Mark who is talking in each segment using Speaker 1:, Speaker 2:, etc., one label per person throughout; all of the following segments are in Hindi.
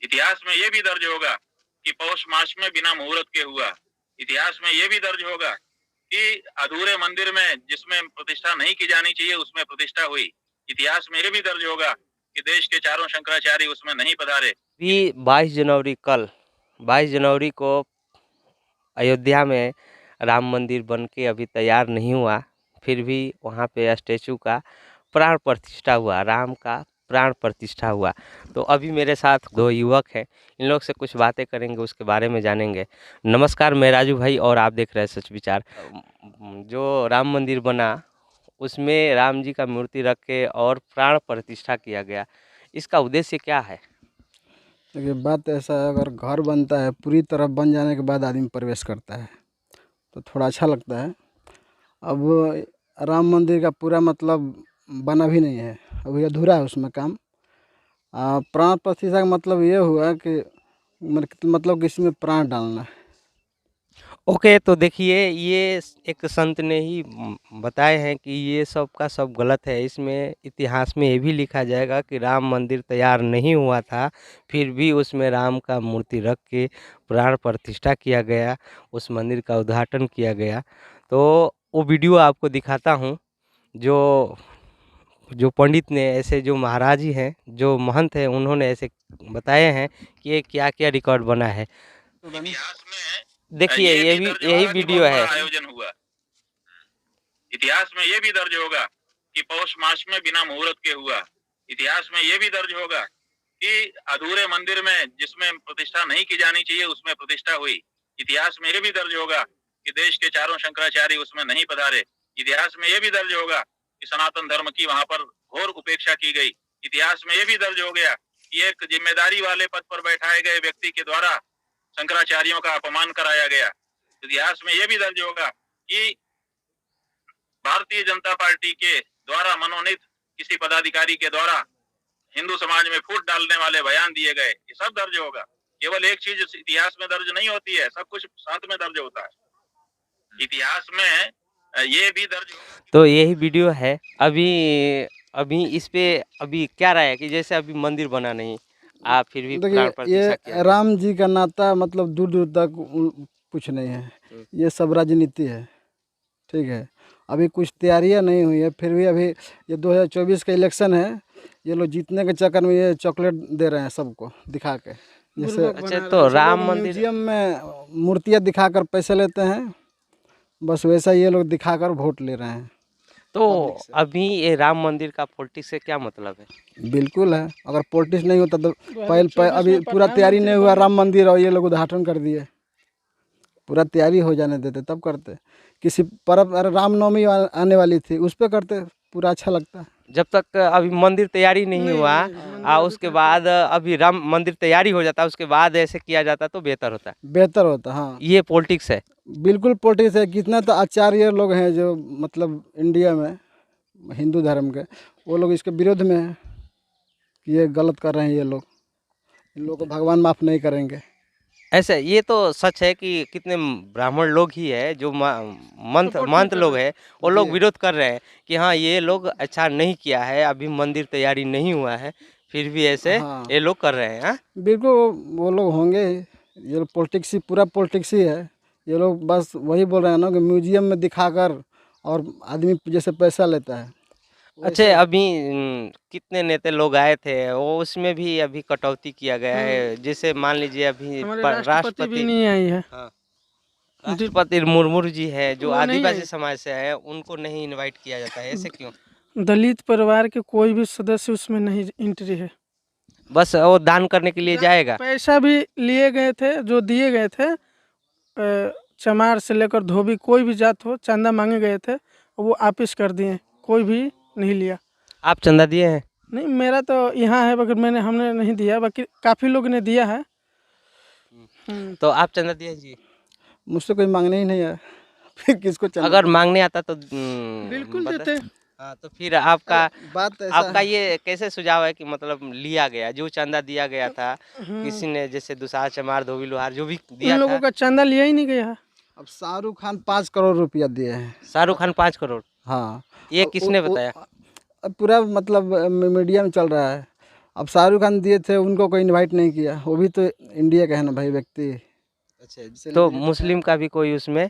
Speaker 1: इतिहास में ये भी दर्ज होगा कि पौष मास में बिना मुहूर्त के हुआ। इतिहास में ये भी दर्ज होगा कि अधूरे मंदिर में जिसमें प्रतिष्ठा नहीं की जानी चाहिए उसमें प्रतिष्ठा हुई। इतिहास में ये भी दर्ज होगा कि देश के चारों शंकराचार्य उसमें नहीं पधारे।
Speaker 2: भी 22 जनवरी कल 22 जनवरी को अयोध्या में राम मंदिर बन के अभी तैयार नहीं हुआ, फिर भी वहाँ पे स्टैचू का प्राण प्रतिष्ठा हुआ, राम का प्राण प्रतिष्ठा हुआ। तो अभी मेरे साथ दो युवक हैं, इन लोग से कुछ बातें करेंगे, उसके बारे में जानेंगे। नमस्कार, मैं राजू भाई और आप देख रहे हैं सच विचार। जो राम मंदिर बना उसमें राम जी का मूर्ति रख के और प्राण प्रतिष्ठा किया गया, इसका उद्देश्य क्या है?
Speaker 3: देखिए, बात ऐसा है, अगर घर बनता है पूरी तरह बन जाने के बाद आदमी प्रवेश करता है तो थोड़ा अच्छा लगता है। अब राम मंदिर का पूरा मतलब बना भी नहीं है, अभी अधूरा है उसमें काम। प्राण प्रतिष्ठा का मतलब ये हुआ कि मतलब किसी में प्राण डालना है।
Speaker 2: ओके, तो देखिए, ये एक संत ने ही बताए हैं कि ये सब का सब गलत है। इसमें इतिहास में ये भी लिखा जाएगा कि राम मंदिर तैयार नहीं हुआ था, फिर भी उसमें राम का मूर्ति रख के प्राण प्रतिष्ठा किया गया, उस मंदिर का उद्घाटन किया गया। तो वो वीडियो आपको दिखाता हूँ, जो जो पंडित ने ऐसे, जो महाराज जी हैं, जो महंत हैं, उन्होंने ऐसे बताए हैं कि ये क्या क्या रिकॉर्ड बना है।
Speaker 1: इतिहास में
Speaker 2: देखिए,
Speaker 1: ये
Speaker 2: ये
Speaker 1: भी
Speaker 2: भी
Speaker 1: दर्ज
Speaker 2: यही
Speaker 1: होगा कि
Speaker 2: वीडियो
Speaker 1: बहुत
Speaker 2: है।
Speaker 1: बड़ा आयोजन हुआ। इतिहास में ये भी दर्ज होगा कि पौष मास में बिना मुहूर्त के हुआ। इतिहास में ये भी दर्ज होगा कि अधूरे मंदिर में जिसमें प्रतिष्ठा नहीं की जानी चाहिए उसमें प्रतिष्ठा हुई। इतिहास में ये भी दर्ज होगा कि देश के चारों शंकराचार्य उसमें नहीं पधारे। इतिहास में ये भी दर्ज होगा कि सनातन धर्म की वहां पर घोर उपेक्षा की गई। इतिहास में ये भी दर्ज हो गया कि एक जिम्मेदारी वाले पद पर बैठाए गए व्यक्ति के द्वारा शंकराचार्यों का अपमान कराया गया। इतिहास में ये भी दर्ज होगा कि भारतीय जनता पार्टी के द्वारा मनोनीत किसी पदाधिकारी के द्वारा हिंदू समाज में फूट डालने वाले बयान दिए गए। ये सब दर्ज होगा। केवल एक चीज इतिहास में दर्ज नहीं होती है, सब कुछ साथ में दर्ज होता है। इतिहास में ये भी दर्ज होगा।
Speaker 2: तो यही वीडियो है। अभी अभी इस पे अभी क्या राय है कि जैसे अभी मंदिर बना नहीं, आप फिर भी प्राण
Speaker 3: देखिए,
Speaker 2: प्रतिष्ठा किया
Speaker 3: ये
Speaker 2: गया।
Speaker 3: राम जी का नाता मतलब दूर दूर तक कुछ नहीं है, ये सब राजनीति है। ठीक है, अभी कुछ तैयारियां नहीं हुई है, फिर भी अभी ये 2024 का इलेक्शन है, ये लोग जीतने के चक्कर में ये चॉकलेट दे रहे हैं सबको दिखा के। जैसे
Speaker 2: अच्छा, तो राम मंदिर
Speaker 3: म्यूजियम में मूर्तियां दिखाकर पैसे लेते हैं, बस वैसा ये लोग दिखाकर वोट ले रहे हैं
Speaker 2: तो
Speaker 3: पब्लिक से।
Speaker 2: अभी ये राम मंदिर का पॉलिटिक्स से क्या मतलब है?
Speaker 3: बिल्कुल है, अगर पॉलिटिक्स नहीं होता तो अभी पूरा तैयारी नहीं हुआ राम मंदिर और ये लोग उद्घाटन कर दिए। पूरा तैयारी हो जाने देते तब करते। किसी पर्व, अरे रामनवमी आने वाली थी, उस पर करते, पूरा अच्छा लगता।
Speaker 2: जब तक अभी मंदिर तैयारी नहीं हुआ, उसके बाद अभी राम मंदिर तैयारी हो जाता, उसके बाद ऐसे किया जाता तो बेहतर होता।
Speaker 3: बेहतर होता, हाँ।
Speaker 2: ये पॉलिटिक्स है।
Speaker 3: बिल्कुल पॉलिटिक्स है। कितना तो आचार्य लोग हैं जो मतलब इंडिया में हिंदू धर्म के, वो लोग इसके विरोध में हैं कि ये गलत कर रहे हैं ये लोग, इन लोगों को भगवान माफ़ नहीं करेंगे।
Speaker 2: ऐसे ये तो सच है कि कितने ब्राह्मण लोग ही है जो मंत लोग है, वो लोग
Speaker 3: जी
Speaker 2: विरोध कर रहे हैं कि हाँ, ये लोग अच्छा नहीं किया है, अभी मंदिर तैयारी नहीं हुआ है, फिर भी ऐसे
Speaker 3: हाँ,
Speaker 2: ये लोग कर रहे हैं। हाँ?
Speaker 3: बिल्कुल वो लोग होंगे ही। ये लोग पॉलिटिक्स ही, पूरा पॉलिटिक्स ही है। ये लोग बस वही बोल रहे हैं ना कि म्यूजियम में दिखाकर और आदमी जैसे पैसा लेता है
Speaker 2: अच्छा,
Speaker 3: वैसे।
Speaker 2: अभी कितने नेता लोग आए थे, वो उसमें भी अभी कटौती किया गया है। जैसे मान लीजिए अभी
Speaker 4: राष्ट्रपति भी नहीं आई है।
Speaker 2: हाँ, राष्ट्रपति मुर्मू जी है जो
Speaker 4: वो नहीं
Speaker 2: आदिवासी
Speaker 4: आई।
Speaker 2: समाज से है, उनको नहीं इनवाइट किया जाता है, ऐसे क्यों?
Speaker 4: दलित परिवार के कोई भी सदस्य उसमें नहीं एंट्री है।
Speaker 2: बस वो दान करने के लिए जाएगा।
Speaker 4: पैसा भी लिए गए थे, जो दिए गए थे, चमार से लेकर धोबी कोई भी जात हो, चंदा मांगे गए थे, वो वापिस कर दिए, कोई भी नहीं लिया।
Speaker 2: आप चंदा दिए हैं?
Speaker 4: नहीं, मेरा तो यहाँ है, मगर हमने नहीं दिया, बाकी काफ़ी लोग ने दिया है।
Speaker 2: तो आप चंदा दिए जी?
Speaker 3: मुझसे कोई मांगने ही नहीं है। फिर किसको चंदा?
Speaker 2: अगर मांगने आता तो
Speaker 4: बिल्कुल देते।
Speaker 2: हाँ, तो फिर आपका
Speaker 3: बात ऐसा
Speaker 2: आपका
Speaker 3: है।
Speaker 2: ये कैसे सुझाव है कि मतलब लिया गया, जो चंदा दिया गया था, किसी ने जैसे दुसार, चमार, धोबी, लोहार जो भी
Speaker 4: इन
Speaker 2: दिया
Speaker 4: लोगों
Speaker 2: था।
Speaker 4: का चंदा लिया ही नहीं गया है।
Speaker 3: अब शाहरुख खान 5 करोड़ रुपया दिए हैं।
Speaker 2: शाहरुख खान 5 करोड़?
Speaker 3: हाँ,
Speaker 2: ये
Speaker 3: अब
Speaker 2: किसने बताया?
Speaker 3: अब पूरा मतलब मीडिया में चल रहा है। अब शाहरुख खान दिए थे, उनको कोई इनवाइट नहीं किया, वो भी तो इंडिया का है ना भाई व्यक्ति।
Speaker 2: अच्छा, तो मुस्लिम का भी कोई उसमें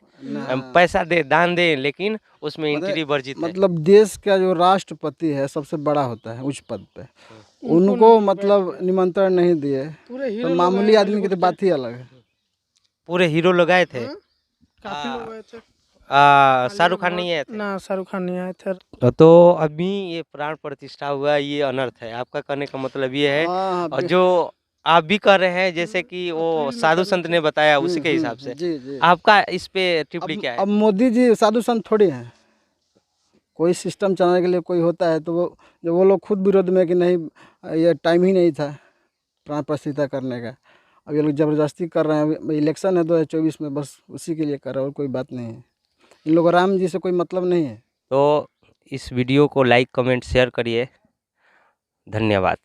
Speaker 2: पैसा दे, दान दे, लेकिन उसमें एंट्री वर्जित है।
Speaker 3: मतलब देश का जो राष्ट्रपति है सबसे बड़ा होता है उच्च पद पे, उनको मतलब निमंत्रण नहीं दिए, तो मामूली आदमी की तो बात ही अलग है।
Speaker 2: पूरे हीरो लोग आए थे,
Speaker 4: काफी लोग आए थे।
Speaker 2: शाहरुख खान नहीं आए थे।
Speaker 4: ना, शाहरुख खान नहीं आए थे।
Speaker 2: तो अभी ये प्राण प्रतिष्ठा हुआ, ये अनर्थ है, आपका कहने का मतलब ये है। और जो आप भी कर रहे हैं, जैसे कि वो साधु संत ने बताया, उसी के हिसाब से
Speaker 3: जी जी।
Speaker 2: आपका इस पे टिप्पणी क्या है?
Speaker 3: अब मोदी जी साधु संत थोड़ी हैं, कोई सिस्टम चलाने के लिए कोई होता है तो वो जब वो लोग खुद विरोध में कि नहीं ये टाइम ही नहीं था प्राण प्रतिष्ठा करने का, अब ये लोग ज़बरदस्ती कर रहे हैं। इलेक्शन है 2024 में, बस उसी के लिए कर रहे हैं और कोई बात नहीं है। इन लोगों राम जी से कोई मतलब नहीं है।
Speaker 2: तो इस वीडियो को लाइक, कमेंट, शेयर करिए। धन्यवाद।